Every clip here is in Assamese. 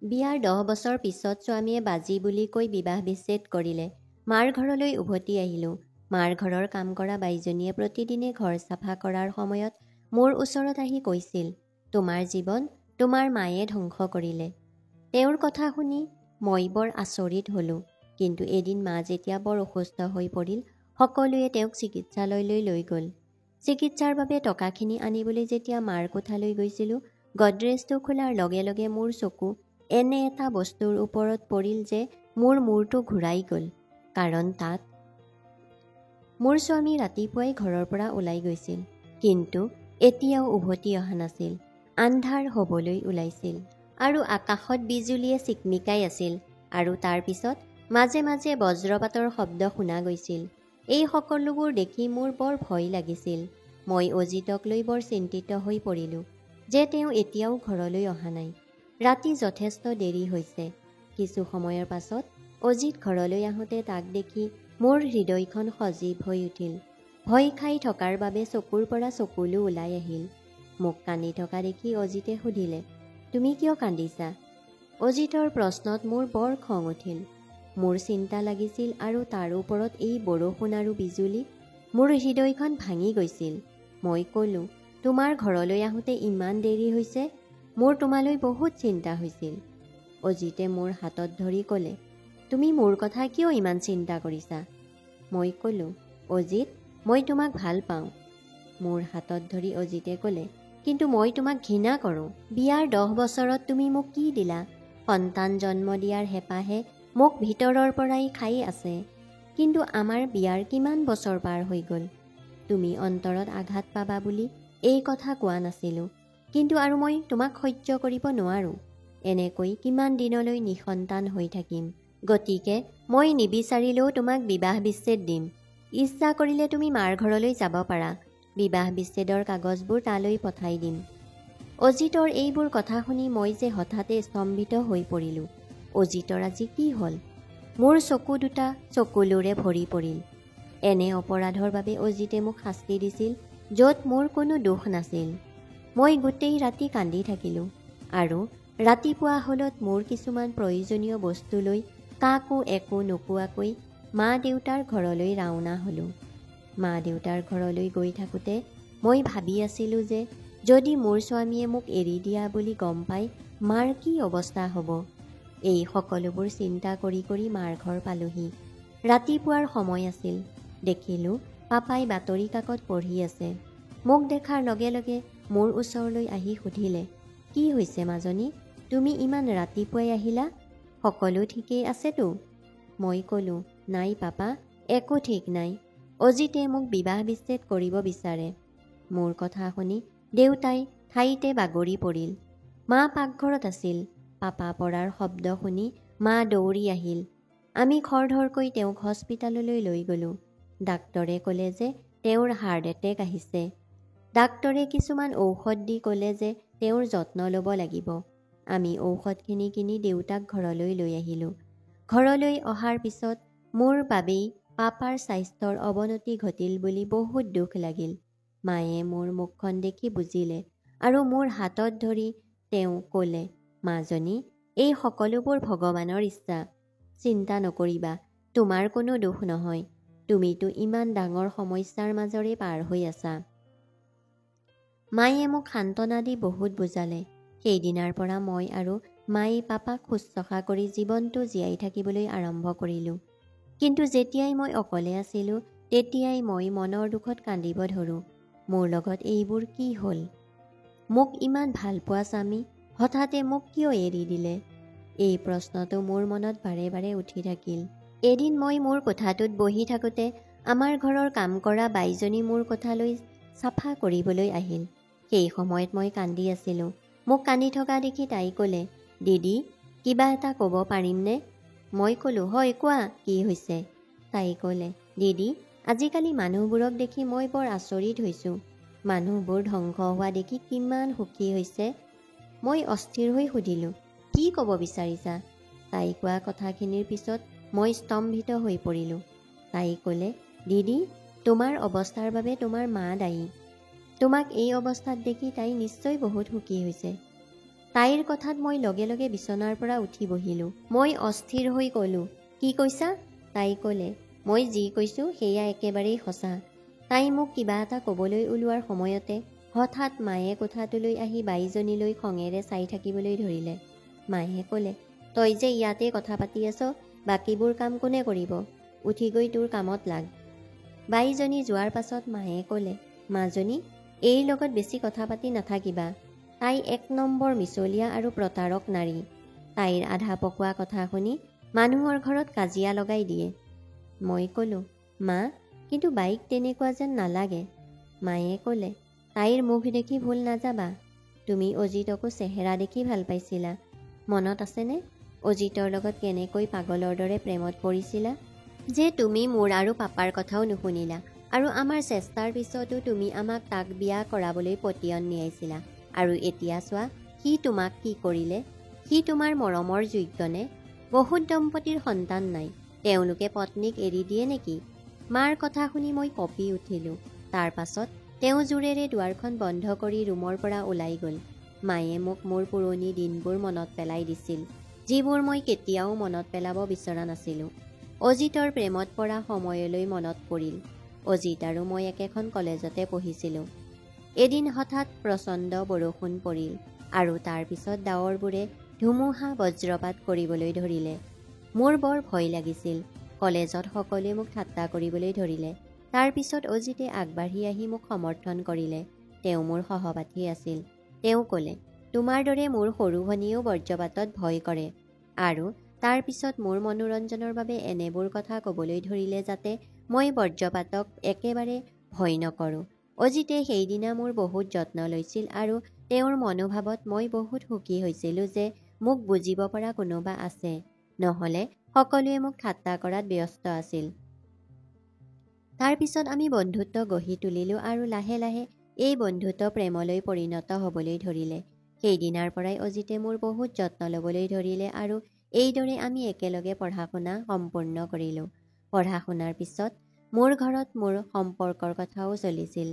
বিয়াৰ 10 বছৰ পিছত স্বামীয়ে বাজি বুলি কৈ বিবাহ বিচ্ছেদ কৰিলে। মাৰ ঘৰলৈ উভতি আহিলোঁ। মাৰ ঘৰৰ কাম কৰা বাইজনীয়ে প্ৰতিদিনে ঘৰ চাফা কৰাৰ সময়ত মোৰ ওচৰত আহি কৈছিল, তোমাৰ জীৱন তোমাৰ মায়ে ধ্বংস কৰিলে। তেওঁৰ কথা শুনি মই বৰ আচৰিত হ'লোঁ। কিন্তু এদিন মা যেতিয়া বৰ অসুস্থ হৈ পৰিল, সকলোৱে তেওঁক চিকিৎসালয়লৈ লৈ গ'ল। চিকিৎসাৰ বাবে টকাখিনি আনিবলৈ যেতিয়া মাৰ কোঠালৈ গৈছিলোঁ, গডৰেজটো খোলাৰ লগে লগে মোৰ চকু এনে এটা বস্তুৰ ওপৰত পৰিল যে মোৰ মূৰটো ঘূৰাই গ'ল। কাৰণ তাত মোৰ স্বামী ৰাতিপুৱাই ঘৰৰ পৰা ওলাই গৈছিল, কিন্তু এতিয়াও উভতি অহা নাছিল। আন্ধাৰ হ'বলৈ ওলাইছিল আৰু আকাশত বিজুলীয়ে চিকমিকাই আছিল, আৰু তাৰ পিছত মাজে মাজে বজ্ৰপাতৰ শব্দ শুনা গৈছিল। এই সকলোবোৰ দেখি মোৰ বৰ ভয় লাগিছিল। মই অজিতক লৈ বৰ চিন্তিত হৈ পৰিলোঁ যে তেওঁ এতিয়াও ঘৰলৈ অহা নাই। ৰাতি যথেষ্ট দেৰি হৈছে। কিছু সময়ৰ পাছত অজিত ঘৰলৈ আহোঁতে তাক দেখি মোৰ হৃদয়খন সজীৱ হৈ উঠিল। ভয় খাই থকাৰ বাবে চকুৰ পৰা চকুলো ওলাই আহিল। মোক কান্দি থকা দেখি অজিতে সুধিলে, তুমি কিয় কান্দিছা? অজিতৰ প্ৰশ্নত মোৰ বৰ খং উঠিল। মোৰ চিন্তা লাগিছিল আৰু তাৰ ওপৰত এই বৰষুণ আৰু বিজুলী। মোৰ হৃদয়খন ভাঙি গৈছিল। মই ক'লোঁ, তোমাৰ ঘৰলৈ আহোঁতে ইমান দেৰি হৈছে। মোৰ তোমালৈ বহুত চিন্তা হৈছিল। অজিতে মোৰ হাতত ধৰি ক'লে, তুমি মোৰ কথা কিয় ইমান চিন্তা কৰিছা? মই ক'লোঁ, অজিত, মই তোমাক ভাল পাওঁ। মোৰ হাতত ধৰি অজিতে ক'লে, কিন্তু মই তোমাক ঘৃণা কৰোঁ। বিয়াৰ 10 বছৰত তুমি মোক কি দিলা? সন্তান জন্ম দিয়াৰ হেঁপাহে মোক ভিতৰৰ পৰাই খাই আছে। কিন্তু আমাৰ বিয়াৰ কিমান বছৰ পাৰ হৈ গ'ল। তুমি অন্তৰত আঘাত পাবা বুলি এই কথা কোৱা নাছিলোঁ, কিন্তু আৰু মই তোমাক সহ্য কৰিব নোৱাৰোঁ। এনেকৈ কিমান দিনলৈ নিসন্তান হৈ থাকিম। গতিকে মই নিবিচাৰিলেও তোমাক বিবাহ বিচ্ছেদ দিম। ইচ্ছা কৰিলে তুমি মাৰ ঘৰলৈ যাব পাৰা। বিবাহ বিচ্ছেদৰ কাগজবোৰ তালৈ পঠাই দিম। অজিতৰ এইবোৰ কথা শুনি মই যে হঠাতে স্তম্ভিত হৈ পৰিলোঁ। অজিতৰ আজি কি হ'ল? মোৰ চকু দুটা চকুলোৰে ভৰি পৰিল। এনে অপৰাধৰ বাবে অজিতে মোক শাস্তি দিছিল য'ত মোৰ কোনো দোষ নাছিল। মই গোটেই ৰাতি কান্দি থাকিলোঁ আৰু ৰাতিপুৱা হ'লত মোৰ কিছুমান প্ৰয়োজনীয় বস্তু লৈ কাকো একো নোকোৱাকৈ মা দেউতাৰ ঘৰলৈ ৰাওনা হ'লোঁ। মা দেউতাৰ ঘৰলৈ গৈ থাকোঁতে মই ভাবি আছিলোঁ যে যদি মোৰ স্বামীয়ে মোক এৰি দিয়া বুলি গম পায়, মাৰ কি অৱস্থা হ'ব। এই সকলোবোৰ চিন্তা কৰি কৰি মাৰ ঘৰ পালোহি। ৰাতিপুৱাৰ সময় আছিল। দেখিলোঁ পাপাই বাতৰি কাকত পঢ়ি আছে। মোক দেখাৰ লগে লগে মোৰ ওচৰলৈ আহি সুধিলে, কি হৈছে মাজনী? তুমি ইমান ৰাতিপুৱাই আহিলা? সকলো ঠিকেই আছেতো? মই ক'লোঁ, নাই পাপা, একো ঠিক নাই। অজিতে মোক বিবাহ বিচ্ছেদ কৰিব বিচাৰে। মোৰ কথা শুনি দেউতাই ঠাইতে বাগৰি পৰিল। মা পাকঘৰত আছিল। পাপা পৰাৰ শব্দ শুনি মা দৌৰি আহিল। আমি খৰধৰকৈ তেওঁক হস্পিতাললৈ লৈ গ'লোঁ। ডাক্তৰে ক'লে যে তেওঁৰ হাৰ্ট এটেক আহিছে। ডাক্তৰে কিছুমান ঔষধ দি ক'লে যে তেওঁৰ যত্ন ল'ব লাগিব। আমি ঔষধখিনি কিনি দেউতাক ঘৰলৈ লৈ আহিলোঁ। ঘৰলৈ অহাৰ পিছত মোৰ বাবেই পাপাৰ স্বাস্থ্যৰ অৱনতি ঘটিল বুলি বহুত দুখ লাগিল। মায়ে মোৰ মুখখন দেখি বুজিলে আৰু মোৰ হাতত ধৰি তেওঁ ক'লে, মাজনী, এই সকলোবোৰ ভগৱানৰ ইচ্ছা। চিন্তা নকৰিবা, তোমাৰ কোনো দোষ নহয়। তুমিতো ইমান ডাঙৰ সমস্যাৰ মাজৰে পাৰ হৈ আছা। মায়ে মোক সান্তনা দি বহুত বুজালে। সেইদিনাৰ পৰা মই আৰু মায়ে পাপাক শুশ্ৰূষা কৰি জীৱনটো জীয়াই থাকিবলৈ আৰম্ভ কৰিলোঁ। কিন্তু যেতিয়াই মই অকলে আছিলোঁ, তেতিয়াই মই মনৰ দুখত কান্দিব ধৰোঁ। মোৰ লগত এইবোৰ কি হ'ল? মোক ইমান ভাল পোৱা স্বামী হঠাতে মোক কিয় এৰি দিলে? এই প্ৰশ্নটো মোৰ মনত বাৰে বাৰে উঠি থাকিল। এদিন মই মোৰ কোঠাটোত বহি থাকোঁতে আমাৰ ঘৰৰ কাম কৰা বাইজনী মোৰ কোঠালৈ চাফা কৰিবলৈ আহিল। সেই সময়ত মই কান্দি আছিলোঁ। মোক কান্দি থকা দেখি তাই ক'লে, দিদি, কিবা এটা ক'ব পাৰিমনে? মই ক'লোঁ, হয় কোৱা, কি হৈছে? তাই ক'লে, দিদি, আজিকালি মানুহবোৰক দেখি মই বৰ আচৰিত হৈছোঁ। মানুহবোৰ ধ্বংস হোৱা দেখি কিমান সুখী হৈছে। মই অস্থিৰ হৈ সুধিলোঁ, কি ক'ব বিচাৰিছা? তাই কোৱা কথাখিনিৰ পিছত মই স্তম্ভিত হৈ পৰিলোঁ। তাই ক'লে, দিদি, তোমাৰ অৱস্থাৰ বাবে তোমাৰ মা দায়ী। তোমাক এই অৱস্থাত দেখি তাই নিশ্চয় বহুত সুখী হৈছে। তাইৰ কথাত মই লগে লগে বিচনাৰ পৰা উঠি বহিলোঁ। মই অস্থিৰ হৈ ক'লোঁ, কি কৈছা? তাই ক'লে, মই যি কৈছোঁ সেয়া একেবাৰেই সঁচা। তাই মোক কিবা এটা ক'বলৈ ওলোৱাৰ সময়তে হঠাৎ মায়ে কোঠাটোলৈ আহি বাইজনীলৈ খঙেৰে চাই থাকিবলৈ ধৰিলে। মায়ে ক'লে, তই যে ইয়াতে কথা পাতি আছ, বাকীবোৰ কাম কোনে কৰিব? উঠি গৈ তোৰ কামত লাগ। বাইজনী যোৱাৰ পাছত মায়ে ক'লে, মাজনী, এইৰ লগত বেছি কথা পাতি নাথাকিবা। তাই ১ নম্বৰ মিছলীয়া আৰু প্ৰতাৰক নাৰী। তাইৰ আধা পকোৱা কথা শুনি মানুহৰ ঘৰত কাজিয়া লগাই দিয়ে। মই ক'লোঁ, মা, কিন্তু বাইক তেনেকুৱা যেন নালাগে। মায়ে ক'লে, তাইৰ মুখ দেখি ভুল নাযাবা। তুমি অজিতকো চেহেৰা দেখি ভাল পাইছিলা। মনত আছেনে? অজিতৰ লগত কেনেকৈ পাগলৰ দৰে প্ৰেমত পৰিছিলা যে তুমি মোৰ আৰু পাপাৰ কথাও নুশুনিলা, আৰু আমাৰ চেষ্টাৰ পিছতো তুমি আমাক তাক বিয়া কৰাবলৈ পতিয়ন নিয়াইছিলা। আৰু এতিয়া চোৱা, সি তোমাক কি কৰিলে? সি তোমাৰ মৰমৰ যোগ্যনে? বহুত দম্পতীৰ সন্তান নাই, তেওঁলোকে পত্নীক এৰি দিয়ে নেকি? মাৰ কথা শুনি মই কঁপি উঠিলোঁ। তাৰ পাছত তেওঁ জোৰেৰে দুৱাৰখন বন্ধ কৰি ৰুমৰ পৰা ওলাই গ'ল। মায়ে মোক মোৰ পুৰণি দিনবোৰ মনত পেলাই দিছিল, যিবোৰ মই কেতিয়াও মনত পেলাব বিচৰা নাছিলোঁ। অজিতৰ প্ৰেমত পৰা সময়লৈ মনত পৰিল। অজিত আৰু মই একেখন কলেজতে পঢ়িছিলোঁ। এদিন হঠাৎ প্ৰচণ্ড বৰষুণ পৰিল, আৰু তাৰ পিছত ডাৱৰবোৰে ধুমুহা বজ্ৰপাত কৰিবলৈ ধৰিলে। মোৰ বৰ ভয় লাগিছিল। কলেজত সকলোৱে মোক ঠাট্টা কৰিবলৈ ধৰিলে। তাৰ পিছত অজিতে আগবাঢ়ি আহি মোক সমৰ্থন কৰিলে। তেওঁ মোৰ সহপাঠী আছিল। তেওঁ ক'লে, তোমাৰ দৰে মোৰ সৰু ভনীয়েও বজ্ৰপাতত ভয় কৰে। আৰু তাৰ পিছত মোৰ মনোৰঞ্জনৰ বাবে এনেবোৰ কথা ক'বলৈ ধৰিলে যাতে মই বজ্ৰপাতক একেবাৰে ভয় নকৰোঁ। অজিতে সেইদিনা মোৰ বহুত যত্ন লৈছিল, আৰু তেওঁৰ মনোভাৱত মই বহুত সুখী হৈছিলোঁ যে মোক বুজিব পৰা কোনোবা আছে, নহ'লে সকলোৱে মোক ঠাট্টা কৰাত ব্যস্ত আছিল। তাৰ পিছত আমি বন্ধুত্ব গঢ়ি তুলিলোঁ, আৰু লাহে লাহে এই বন্ধুত্ব প্ৰেমলৈ পৰিণত হ'বলৈ ধৰিলে। সেইদিনাৰ পৰাই অজিতে মোৰ বহুত যত্ন ল'বলৈ ধৰিলে, আৰু এইদৰে আমি একেলগে পঢ়া-শুনা সম্পূৰ্ণ কৰিলোঁ। পঢ়া-শুনাৰ পিছত মোৰ ঘৰত মোৰ সম্পৰ্কৰ কথাও চলিছিল।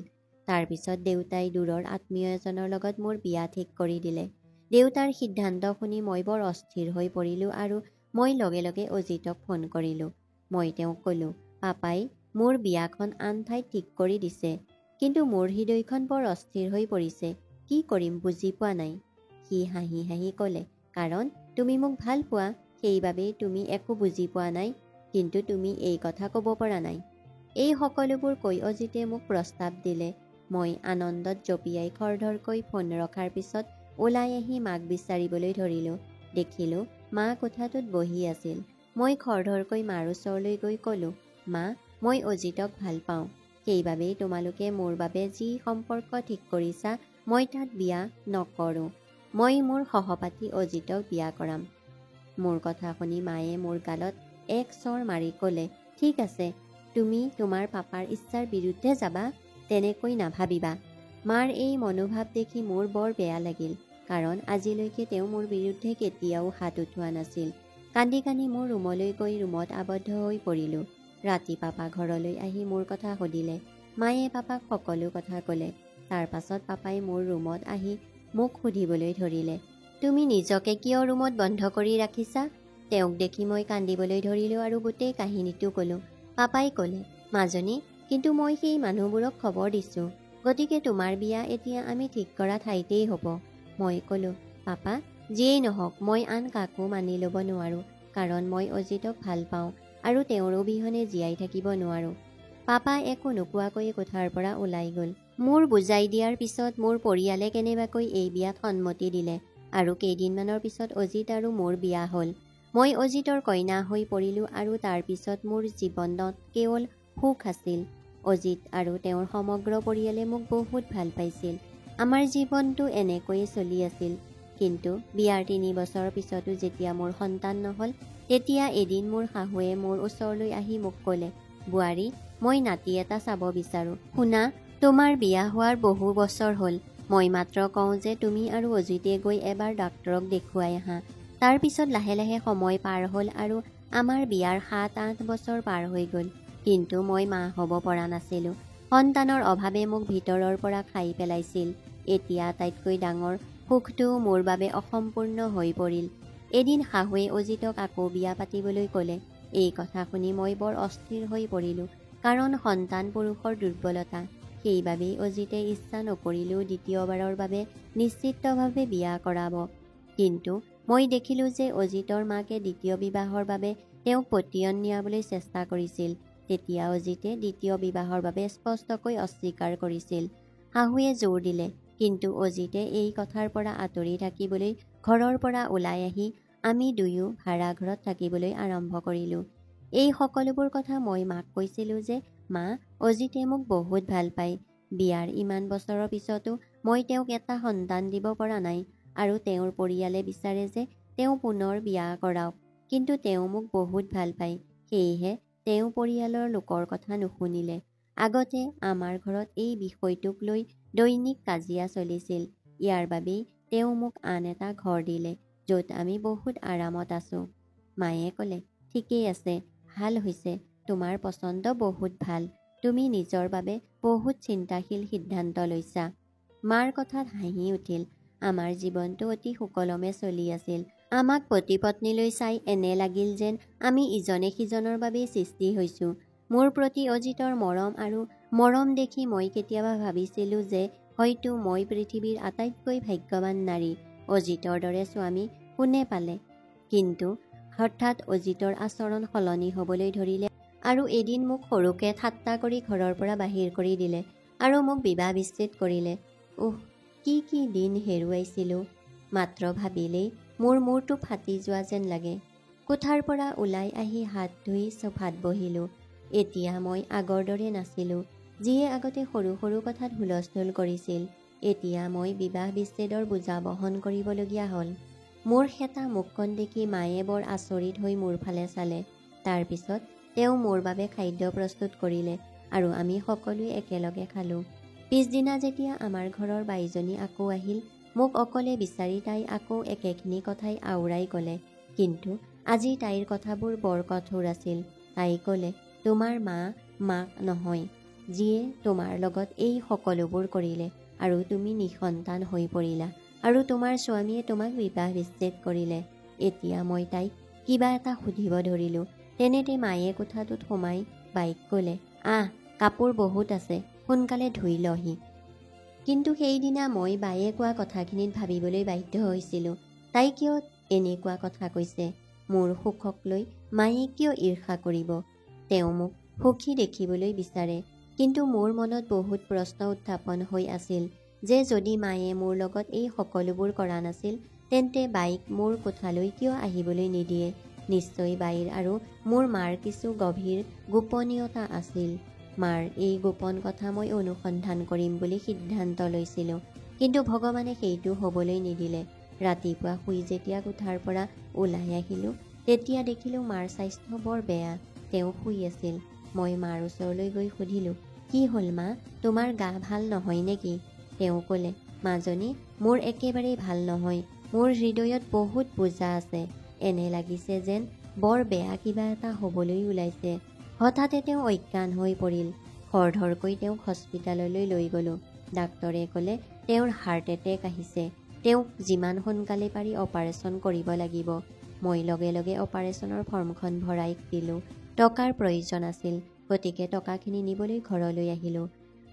তাৰ পিছত দেউতাই দূৰৰ আত্মীয় এজনৰ লগত মোৰ বিয়া ঠিক কৰি দিলে। দেউতাৰ সিদ্ধান্ত শুনি মই বৰ অস্থিৰ হৈ পৰিলোঁ, আৰু মই লগে লগে অজিতক ফোন কৰিলোঁ। মই তেওঁক ক'লোঁ, পাপাই মোৰ বিয়াখন আন ঠাইত ঠিক কৰি দিছে, কিন্তু মোৰ হৃদয়খন বৰ অস্থিৰ হৈ পৰিছে। কি কৰিম বুজি পোৱা নাই। সি হাঁহি হাঁহি ক'লে, কাৰণ তুমি মোক ভাল পোৱা, সেইবাবেই তুমি একো বুজি পোৱা নাই, কিন্তু তুমি এই কথা ক'ব পৰা নাই। এই সকলোবোৰ কৈ অজিতে মোক প্ৰস্তাৱ দিলে। মই আনন্দত জঁপিয়াই খৰধৰকৈ ফোন ৰখাৰ পিছত ওলাই আহি মাক বিচাৰিবলৈ ধৰিলোঁ। দেখিলোঁ মা কোঠাটোত বহি আছিল। মই খৰধৰকৈ মাৰ ওচৰলৈ গৈ ক'লোঁ, মা, মই অজিতক ভাল পাওঁ। সেইবাবেই তোমালোকে মোৰ বাবে যি সম্পৰ্ক ঠিক কৰিছা, মই তাত বিয়া নকৰোঁ। মই মোৰ সহপাঠী অজিতক বিয়া কৰাম। মোৰ কথা শুনি মায়ে মোৰ গালত এক চৰ মাৰি ক'লে, ঠিক আছে, তুমি তোমাৰ পাপাৰ ইচ্ছাৰ বিৰুদ্ধে যাবা? তেনেকৈ নাভাবিবা। মাৰ এই মনোভাৱ দেখি মোৰ বৰ বেয়া লাগিল, কাৰণ আজিলৈকে তেওঁ মোৰ বিৰুদ্ধে কেতিয়াও হাত উঠোৱা নাছিল। কান্দি কান্দি মোৰ ৰুমলৈ গৈ ৰুমত আবদ্ধ হৈ পৰিলোঁ। ৰাতি পাপা ঘৰলৈ আহি মোৰ কথা সুধিলে। মায়ে পাপাক সকলো কথা ক'লে। তাৰ পাছত পাপাই মোৰ ৰুমত আহি মোক সুধিবলৈ ধৰিলে, তুমি নিজকে কিয় ৰুমত বন্ধ কৰি ৰাখিছা? তেওঁক দেখি মই কান্দিবলৈ ধৰিলোঁ আৰু গোটেই কাহিনীটো ক'লোঁ। পাপাই ক'লে, মাজনী, কিন্তু মই সেই মানুহবোৰক খবৰ দিছোঁ, গতিকে তোমাৰ বিয়া এতিয়া আমি ঠিক কৰা ঠাইতেই হ'ব। মই ক'লোঁ, পাপা, যিয়েই নহওক মই আন কাকো মানি ল'ব নোৱাৰোঁ, কাৰণ মই অজিতক ভাল পাওঁ আৰু তেওঁৰ অবিহনে জীয়াই থাকিব নোৱাৰোঁ। পাপা একো নোকোৱাকৈ কোঠাৰ পৰা ওলাই গ'ল। মোৰ বুজাই দিয়াৰ পিছত মোৰ পৰিয়ালে কেনেবাকৈ এই বিয়াত সন্মতি দিলে, আৰু কেইদিনমানৰ পিছত অজিত আৰু মোৰ বিয়া হ'ল। মই অজিতৰ কইনা হৈ পৰিলোঁ, আৰু তাৰ পিছত মোৰ জীৱনত কেৱল সুখ আছিল। অজিত আৰু তেওঁৰ সমগ্ৰ পৰিয়ালে মোক বহুত ভাল পাইছিল। আমাৰ জীৱনটো এনেকৈয়ে চলি আছিল। কিন্তু বিয়াৰ 3 বছৰ পিছতো যেতিয়া মোৰ সন্তান নহ'ল, তেতিয়া এদিন মোৰ শাহুৱে মোৰ ওচৰলৈ আহি মোক ক'লে, বোৱাৰী, মই নাতি এটা চাব বিচাৰোঁ। শুনা, তোমাৰ বিয়া হোৱাৰ বহু বছৰ হ'ল। মই মাত্ৰ কওঁ যে তুমি আৰু অজিতে গৈ এবাৰ ডাক্তৰক দেখুৱাই আহা। তাৰ পিছত লাহে লাহে সময় পাৰ হ'ল, আৰু আমাৰ বিয়াৰ 7-8 বছৰ পাৰ হৈ গ'ল। কিন্তু মই মা হ'ব পৰা নাছিলোঁ। সন্তানৰ অভাৱে মোক ভিতৰৰ পৰা খাই পেলাইছিল। এতিয়া আটাইতকৈ ডাঙৰ সুখটো মোৰ বাবে অসম্পূৰ্ণ হৈ পৰিল। এদিন শাহুৱে অজিতক আকৌ বিয়া পাতিবলৈ ক'লে। এই কথা শুনি মই বৰ অস্থিৰ হৈ পৰিলোঁ, কাৰণ সন্তান পুৰুষৰ দুৰ্বলতা। সেইবাবেই অজিতে ইচ্ছা নকৰিলেও দ্বিতীয়বাৰৰ বাবে নিশ্চিতভাৱে বিয়া কৰাব। কিন্তু মই দেখিলোঁ যে অজিতৰ মাকে দ্বিতীয় বিবাহৰ বাবে তেওঁক পতিয়ন নিয়াবলৈ চেষ্টা কৰিছিল। তেতিয়া অজিতে দ্বিতীয় বিবাহৰ বাবে স্পষ্টকৈ অস্বীকাৰ কৰিছিল। শাহুৱে জোৰ দিলে, কিন্তু অজিতে এই কথাৰ পৰা আঁতৰি থাকিবলৈ ঘৰৰ পৰা ওলাই আহি আমি দুয়ো ভাড়া ঘৰত থাকিবলৈ আৰম্ভ কৰিলোঁ। এই সকলোবোৰ কথা মই মাক কৈছিলোঁ যে, মা, অজিতে মোক বহুত ভাল পায়। বিয়াৰ ইমান বছৰৰ পিছতো মই তেওঁক এটা সন্তান দিব পৰা নাই, আৰু তেওঁৰ পৰিয়ালে বিচাৰে যে তেওঁ পুনৰ বিয়া কৰাওক। কিন্তু তেওঁ মোক বহুত ভাল পায়, সেয়েহে তেওঁ পৰিয়ালৰ লোকৰ কথা নুশুনিলে। আগতে আমাৰ ঘৰত এই বিষয়টোক লৈ দৈনিক কাজিয়া চলিছিল। ইয়াৰ বাবেই তেওঁ মোক আন এটা ঘৰ দিলে, য'ত আমি বহুত আৰামত আছোঁ। মায়ে ক'লে, ঠিকেই আছে, ভাল হৈছে, তোমাৰ পচন্দ বহুত ভাল। তুমি নিজৰ বাবে বহুত চিন্তাশীল সিদ্ধান্ত লৈছা। মাৰ কথাত হাঁহি উঠিল। আমাৰ জীৱনটো অতি সুকলমে চলি আছিল। আমাক পতি পত্নীলৈ চাই এনে লাগিল যেন আমি ইজনে সিজনৰ বাবেই সৃষ্টি হৈছোঁ। মোৰ প্ৰতি অজিতৰ মৰম দেখি মই কেতিয়াবা ভাবিছিলোঁ যে হয়তো মই পৃথিৱীৰ আটাইতকৈ ভাগ্যৱান নাৰী। অজিতৰ দৰে স্বামী কোনে পালে? কিন্তু হঠাৎ অজিতৰ আচৰণ সলনি হ'বলৈ ধৰিলে আৰু এদিন মোক সৰুকে ঠাট্টা কৰি ঘৰৰ পৰা বাহিৰ কৰি দিলে আৰু মোক বিবাহ বিচ্ছেদ কৰিলে। কি দিন হেৰুৱাইছিলোঁ। মাত্ৰ ভাবিলেই মোৰ মূৰটো ফাটি যোৱা যেন লাগে। কোঠাৰ পৰা ওলাই আহি হাত ধুই চোফাত বহিলোঁ। এতিয়া মই আগৰ দৰে নাছিলোঁ। যিয়ে আগতে সৰু সৰু কথাত হুলস্থুল কৰিছিল, এতিয়া মই বিবাহ বিচ্ছেদৰ বোজা বহন কৰিবলগীয়া হ'ল। মোৰ শেঁতা মুখখন দেখি মায়ে বৰ আচৰিত হৈ মোৰ ফালে চালে। তাৰ পিছত তেওঁ মোৰ বাবে খাদ্য প্ৰস্তুত কৰিলে আৰু আমি সকলোৱে একেলগে খালোঁ। পিছদিনা যেতিয়া আমাৰ ঘৰৰ বাইজনী আকৌ আহিল, মোক অকলে বিচাৰি তাই আকৌ একেখিনি কথাই আওৰাই ক'লে। কিন্তু আজি তাইৰ কথাবোৰ বৰ কঠোৰ আছিল। তাই ক'লে, তোমাৰ মাক নহয়, যিয়ে তোমাৰ লগত এই সকলোবোৰ কৰিলে, আৰু তুমি নিঃসন্তান হৈ পৰিলা, আৰু তোমাৰ স্বামীয়ে তোমাক বিবাহ বিচ্ছেদ কৰিলে। এতিয়া মই তাইক কিবা এটা সুধিব ধৰিলোঁ। তেনেতে মায়ে কোঠাটোত সোমাই বাইক ক'লে, কাপোৰ বহুত আছে, সোনকালে ধুই লহি। কিন্তু সেইদিনা মই বায়ে কোৱা কথাখিনিত ভাবিবলৈ বাধ্য হৈছিলোঁ। তাই কিয় এনেকুৱা কথা কৈছে? মোৰ সুখক লৈ মায়ে কিয় ঈৰ্ষা কৰিব? তেওঁ মোক সুখী দেখিবলৈ বিচাৰে। কিন্তু মোৰ মনত বহুত প্ৰশ্ন উত্থাপন হৈ আছিল যে যদি মায়ে মোৰ লগত এই সকলোবোৰ কৰা নাছিল, তেন্তে বাইক মোৰ কোঠালৈ কিয় আহিবলৈ নিদিয়ে? নিশ্চয় বাইৰ আৰু মোৰ মাৰ কিছু গভীৰ গোপনীয়তা আছিল। মাৰ এই গোপন কথা মই অনুসন্ধান কৰিম বুলি সিদ্ধান্ত লৈছিলোঁ, কিন্তু ভগৱানে সেইটো হ'বলৈ নিদিলে। ৰাতিপুৱা শুই যেতিয়া কোঠাৰ পৰা ওলাই আহিলোঁ, তেতিয়া দেখিলোঁ মাৰ স্বাস্থ্য বৰ বেয়া। তেওঁ শুই আছিল। মই মাৰ ওচৰলৈ গৈ সুধিলোঁ, কি হ'ল মা, তোমাৰ গা ভাল নহয় নেকি? তেওঁ ক'লে, মাজনী, মোৰ একেবাৰেই ভাল নহয়। মোৰ হৃদয়ত বহুত বোজা আছে। এনে লাগিছে যেন বৰ বেয়া কিবা এটা হ'বলৈ ওলাইছে। হঠাতে তেওঁ অজ্ঞান হৈ পৰিল। খৰধৰকৈ তেওঁক হস্পিতাললৈ লৈ গ'লোঁ। ডাক্তৰে ক'লে তেওঁৰ হাৰ্ট এটেক আহিছে। তেওঁক যিমান সোনকালে পাৰি অপাৰেশ্যন কৰিব লাগিব। মই লগে লগে অপাৰেশ্যনৰ ফৰ্মখন ভৰাই দিলোঁ। টকাৰ প্ৰয়োজন আছিল, গতিকে টকাখিনি নিবলৈ ঘৰলৈ আহিলোঁ।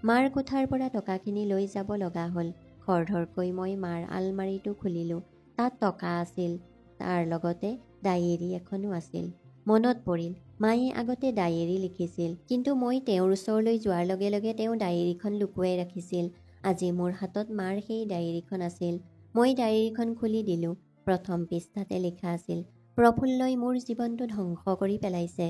মাৰ কোঠাৰ পৰা টকাখিনি লৈ যাব লগা হ'ল। খৰধৰকৈ মই মাৰ আলমাৰীটো খুলিলোঁ। তাত টকা আছিল। তাৰ লগতে ডায়েৰী এখনো আছিল। মনত পৰিল, মায়ে আগতে ডায়েৰী লিখিছিল, কিন্তু মই তেওঁৰ ওচৰলৈ যোৱাৰ লগে লগে তেওঁ ডায়েৰীখন লুকুৱাই ৰাখিছিল। আজি মোৰ হাতত মাৰ সেই ডায়েৰীখন আছিল। মই ডায়েৰীখন খুলি দিলোঁ। প্ৰথম পৃষ্ঠাতে লিখা আছিল, প্ৰফুল্লই মোৰ জীৱনটো ধ্বংস কৰি পেলাইছে।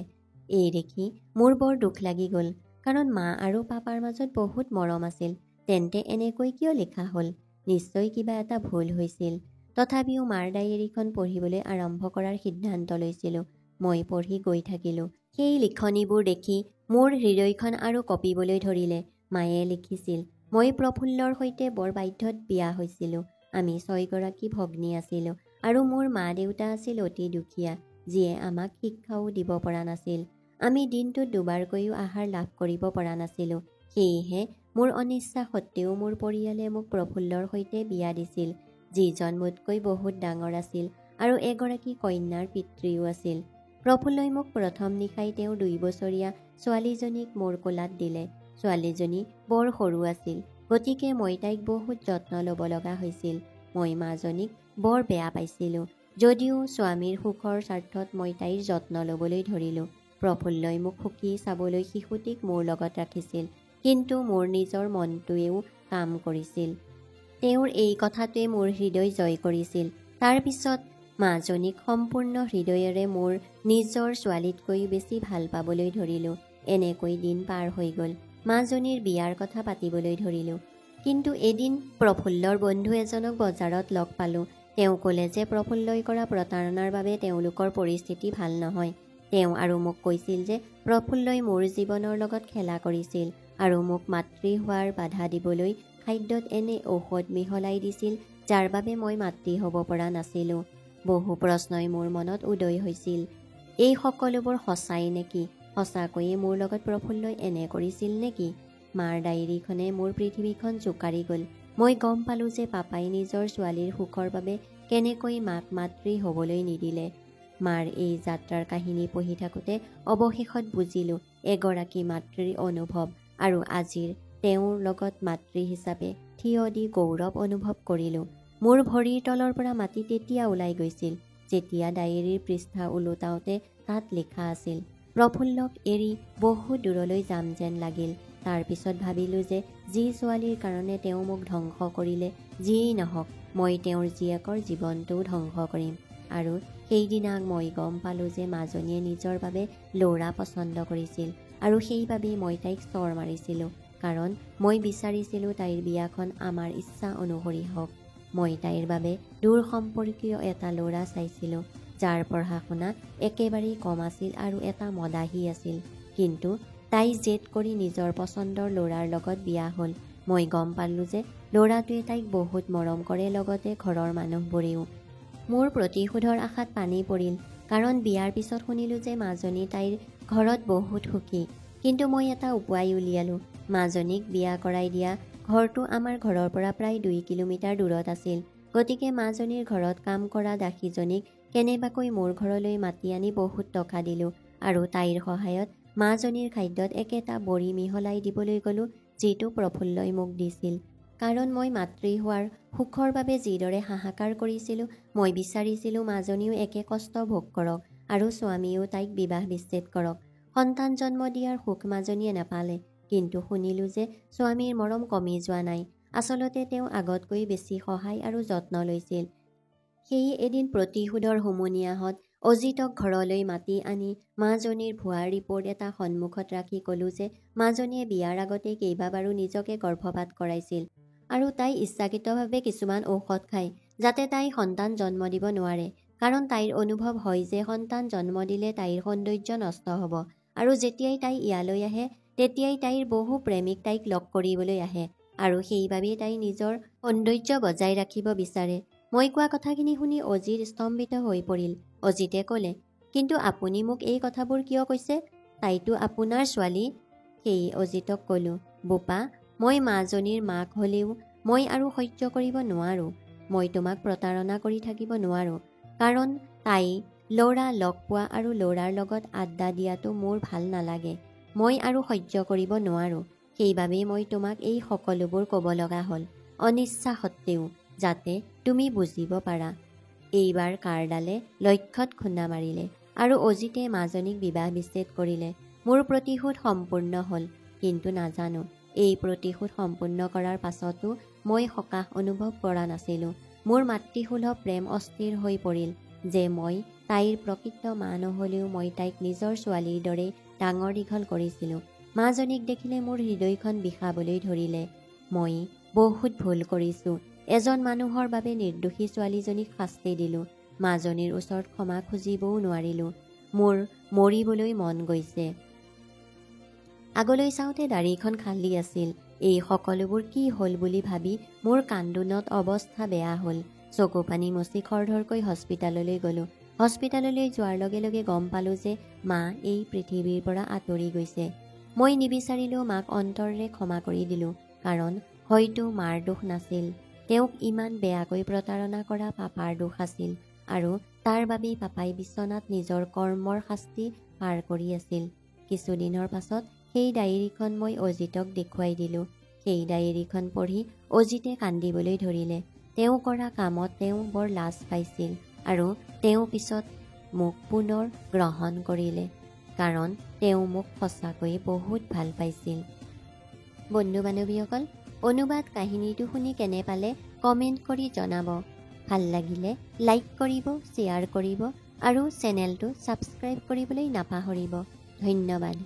এই দেখি মোৰ বৰ দুখ লাগি গ'ল, কাৰণ মা আৰু পাপাৰ মাজত বহুত মৰম আছিল। তেন্তে এনেকৈ কিয় লিখা হ'ল? নিশ্চয় কিবা এটা ভুল হৈছিল। তথাপিও মাৰ ডায়েৰীখন পঢ়িবলৈ আৰম্ভ কৰাৰ সিদ্ধান্ত লৈছিলোঁ। মই পঢ়ি গৈ থাকিলোঁ। সেই লিখনিবোৰ দেখি মোৰ হৃদয়খন আৰু কঁপিবলৈ ধৰিলে। মায়ে লিখিছিল, মই প্ৰফুল্লৰ সৈতে বৰ বাধ্যত বিয়া হৈছিলোঁ। আমি 6 গৰাকী ভগ্নী আছিলোঁ, আৰু মোৰ মা দেউতা আছিল অতি দুখীয়া, যিয়ে আমাক শিক্ষাও দিব পৰা নাছিল। আমি দিনটোত দুবাৰকৈও আহাৰ লাভ কৰিব পৰা নাছিলোঁ। সেয়েহে মোৰ অনিচ্ছা সত্ত্বেও মোৰ পৰিয়ালে মোক প্ৰফুল্লৰ সৈতে বিয়া দিছিল। যিজন মোতকৈ বহুত ডাঙৰ আছিল আৰু এগৰাকী কন্যাৰ পিতৃও আছিল। প্ৰফুল্লই মোক প্ৰথম নিশাই তেওঁ 2 বছৰীয়া ছোৱালীজনীক মোৰ কোলাত দিলে। ছোৱালীজনী বৰ সৰু আছিল, গতিকে মই তাইক বহুত যত্ন ল'ব লগা হৈছিল। মই মাজনীক বৰ বেয়া পাইছিলোঁ, যদিও স্বামীৰ সুখৰ স্বাৰ্থত মই তাইৰ যত্ন ল'বলৈ ধৰিলোঁ। প্ৰফুল্লই মোক সুখী চাবলৈ শিশুটিক মোৰ লগত ৰাখিছিল, কিন্তু মোৰ নিজৰ মনটোৱেও কাম কৰিছিল। তেওঁৰ এই কথাটোৱে মোৰ হৃদয় জয় কৰিছিল। তাৰ পিছত মাজনীক সম্পূৰ্ণ হৃদয়েৰে মোৰ নিজৰ ছোৱালীতকৈ বেছি ভাল পাবলৈ ধৰিলোঁ। এনেকৈ দিন পাৰ হৈ গ'ল। মাজনীৰ বিয়াৰ কথা পাতিবলৈ ধৰিলোঁ। কিন্তু এদিন প্ৰফুল্লৰ বন্ধু এজনক বজাৰত লগ পালোঁ। তেওঁ ক'লে যে প্ৰফুল্লই কৰা প্ৰতাৰণাৰ বাবে তেওঁলোকৰ পৰিস্থিতি ভাল নহয়। তেওঁ আৰু মোক কৈছিল যে প্ৰফুল্লই মোৰ জীৱনৰ লগত খেলা কৰিছিল আৰু মোক মাতৃ হোৱাৰ বাধা দিবলৈ খাদ্যত এনে ঔষধ মিহলাই দিছিল যাৰ বাবে মই মাতৃ হ'ব পৰা নাছিলোঁ। বহু প্ৰশ্নই মোৰ মনত উদয় হৈছিল। এই সকলোবোৰ সঁচাই নেকি? সঁচাকৈয়ে মোৰ লগত প্ৰফুল্লই এনে কৰিছিল নেকি? মাৰ ডায়েৰীখনে মোৰ পৃথিৱীখন জোকাৰি গ'ল। মই গম পালোঁ যে পাপাই নিজৰ ছোৱালীৰ সুখৰ বাবে কেনেকৈ মাক মাতৃ হ'বলৈ নিদিলে। মাৰ এই যাত্ৰাৰ কাহিনী পঢ়ি থাকোঁতে অৱশেষত বুজিলোঁ এগৰাকী মাতৃৰ অনুভৱ, আৰু আজিৰ তেওঁৰ লগত মাতৃ হিচাপে থিয় দি গৌৰৱ অনুভৱ কৰিলোঁ। মোৰ ভৰিৰ তলৰ পৰা মাটি তেতিয়া ওলাই গৈছিল যেতিয়া ডায়েৰীৰ পৃষ্ঠা ওলোটাওঁতে তাত লিখা আছিল, প্ৰফুল্লক এৰি বহু দূৰলৈ যাম যেন লাগিল। তাৰ পিছত ভাবিলোঁ যে যি ছোৱালীৰ কাৰণে তেওঁ মোক ধ্বংস কৰিলে, যিয়েই নহওক মই তেওঁৰ জীয়েকৰ জীৱনটোও ধ্বংস কৰিম। আৰু সেইদিনা মই গম পালোঁ যে মাজনীয়ে নিজৰ বাবে ল'ৰা পচন্দ কৰিছিল, আৰু সেইবাবেই মই তাইক চৰ মাৰিছিলোঁ, কাৰণ মই বিচাৰিছিলোঁ তাইৰ বিয়াখন আমাৰ ইচ্ছা অনুসৰি হওক। মই তাইৰ বাবে দূৰ সম্পৰ্কীয় এটা ল'ৰা চাইছিলোঁ, যাৰ পঢ়া-শুনা একেবাৰেই কম আছিল আৰু এটা মদাহী আছিল। কিন্তু তাই জেদ কৰি নিজৰ পচন্দৰ ল'ৰাৰ লগত বিয়া হ'ল। মই গম পালোঁ যে ল'ৰাটোৱে তাইক বহুত মৰম কৰে, লগতে ঘৰৰ মানুহবোৰেও। মোৰ প্ৰতিশোধৰ আশাত পানী পৰিল, কাৰণ বিয়াৰ পিছত শুনিলোঁ যে মাজনী তাইৰ ঘৰত বহুত সুখী। কিন্তু মই এটা উপায় উলিয়ালোঁ। মাজনীক বিয়া কৰাই দিয়া ঘৰটো আমাৰ ঘৰৰ পৰা প্ৰায় 2 কিলোমিটাৰ দূৰত আছিল। গতিকে মাজনীৰ ঘৰত কাম কৰা দাসীজনীক কেনেবাকৈ মোৰ ঘৰলৈ মাতি আনি বহুত টকা দিলোঁ, আৰু তাইৰ সহায়ত মাজনীৰ খাদ্যত একেটা বড়ি মিহলাই দিবলৈ গ'লোঁ যিটো প্ৰফুল্লই মোক দিছিল। কাৰণ মই মাতৃ হোৱাৰ সুখৰ বাবে যিদৰে হাহাকাৰ কৰিছিলোঁ, মই বিচাৰিছিলোঁ মাজনীও একে কষ্ট ভোগ কৰক আৰু স্বামীয়েও তাইক বিবাহ বিচ্ছেদ কৰক। সন্তান জন্ম দিয়াৰ সুখ মাজনীয়ে নাপালে, কিন্তু শুনিলোঁ যে স্বামীৰ মৰম কমি যোৱা নাই। আচলতে তেওঁ আগতকৈ বেছি সহায় আৰু যত্ন লৈছিল। সেয়ে এদিন প্ৰতিশোধৰ হুমুনিয়াহত অজিতক ঘৰলৈ মাতি আনি মাজনীৰ ভুৱা ৰিপৰ্ট এটা সন্মুখত ৰাখি ক'লোঁ যে মাজনীয়ে বিয়াৰ আগতে কেইবাবাৰো নিজকে গৰ্ভপাত কৰাইছিল, আৰু তাই ইচ্ছাকৃতভাৱে কিছুমান ঔষধ খায় যাতে তাই সন্তান জন্ম দিব নোৱাৰে। কাৰণ তাইৰ অনুভৱ হয় যে সন্তান জন্ম দিলে তাইৰ সৌন্দৰ্য নষ্ট হ'ব, আৰু যেতিয়াই তাই ইয়ালৈ আহে তেতিয়াই তাইৰ বহু প্ৰেমিক তাইক লগ কৰিবলৈ আহে, আৰু সেইবাবেই তাই নিজৰ সৌন্দৰ্য বজাই ৰাখিব বিচাৰে। মই কোৱা কথাখিনি শুনি অজিত স্তম্ভিত হৈ পৰিল। অজিতে ক'লে, কিন্তু আপুনি মোক এই কথাবোৰ কিয় কৈছে? তাইতো আপোনাৰ ছোৱালী। সেয়ে অজিতক ক'লোঁ, বোপা, মই মাজনীৰ মাক হ'লেও মই আৰু সহ্য কৰিব নোৱাৰোঁ। মই তোমাক প্ৰতাৰণা কৰি থাকিব নোৱাৰোঁ, কাৰণ তাই ল'ৰা লগ পোৱা আৰু ল'ৰাৰ লগত আড্ডা দিয়াটো মোৰ ভাল নালাগে। মই আৰু সহ্য কৰিব নোৱাৰোঁ। সেইবাবেই মই তোমাক এই সকলোবোৰ ক'ব লগা হ'ল, অনিচ্ছা সত্ত্বেও, যাতে তুমি বুজিব পাৰা। এইবাৰ কাৰডালে লক্ষ্যত খুন্দা মাৰিলে, আৰু অজিতে মাজনীক বিবাহ বিচ্ছেদ কৰিলে। মোৰ প্ৰতিশোধ সম্পূৰ্ণ হ'ল, কিন্তু নাজানো এই প্ৰতিশোধ সম্পূৰ্ণ কৰাৰ পাছতো মই সকাহ অনুভৱ কৰা নাছিলোঁ। মোৰ মাতৃসুলভ প্ৰেম অস্থিৰ হৈ পৰিল যে মই তাইৰ প্ৰকৃত মা নহ'লেও মই তাইক নিজৰ ছোৱালীৰ দৰে ডাঙৰ দীঘল কৰিছিলোঁ। মাজনীক দেখিলে মোৰ হৃদয়খন বিষাবলৈ ধৰিলে। মই বহুত ভুল কৰিছোঁ। এজন মানুহৰ বাবে নিৰ্দোষী ছোৱালীজনীক শাস্তি দিলোঁ। মাজনীৰ ওচৰত ক্ষমা খুজিবও নোৱাৰিলোঁ। মোৰ মৰিবলৈ মন গৈছে। আগলৈ চাওঁতে দাঢ়িখন খালী আছিল। এই সকলোবোৰ কি হ'ল বুলি ভাবি মোৰ কান্দোনত অৱস্থা বেয়া হ'ল। চকু পানী মচি খৰধৰকৈ হস্পিতাললৈ গ'লোঁ। হস্পিতাললৈ যোৱাৰ লগে লগে গম পালোঁ যে মা এই পৃথিৱীৰ পৰা আঁতৰি গৈছে। মই নিবিচাৰিলেও মাক অন্তৰেৰে ক্ষমা কৰি দিলোঁ, কাৰণ হয়তো মাৰ দোষ নাছিল। তেওঁক ইমান বেয়াকৈ প্ৰতাৰণা কৰা পাপাৰ দোষ আছিল আৰু তাৰ বাবেই পাপাই বিচনাত নিজৰ কৰ্মৰ শাস্তি পাৰ কৰি আছিল। কিছুদিনৰ পাছত সেই ডায়েৰীখন মই অজিতক দেখুৱাই দিলোঁ। সেই ডায়েৰীখন পঢ়ি অজিতে কান্দিবলৈ ধৰিলে। তেওঁ কৰা কামত তেওঁ বৰ লাজ পাইছিল আৰু তেওঁ পিছত মোক পুনৰ গ্ৰহণ কৰিলে, কাৰণ তেওঁ মোক সঁচাকৈ বহুত ভাল পাইছিল। বন্ধু বান্ধৱীসকল, অনুবাদ কাহিনীটো শুনি কেনে পালে কমেণ্ট কৰি জনাব। ভাল লাগিলে লাইক কৰিব, শ্বেয়াৰ কৰিব আৰু চেনেলটো ছাবস্ক্ৰাইব কৰিবলৈ নাপাহৰিব। ধন্যবাদ।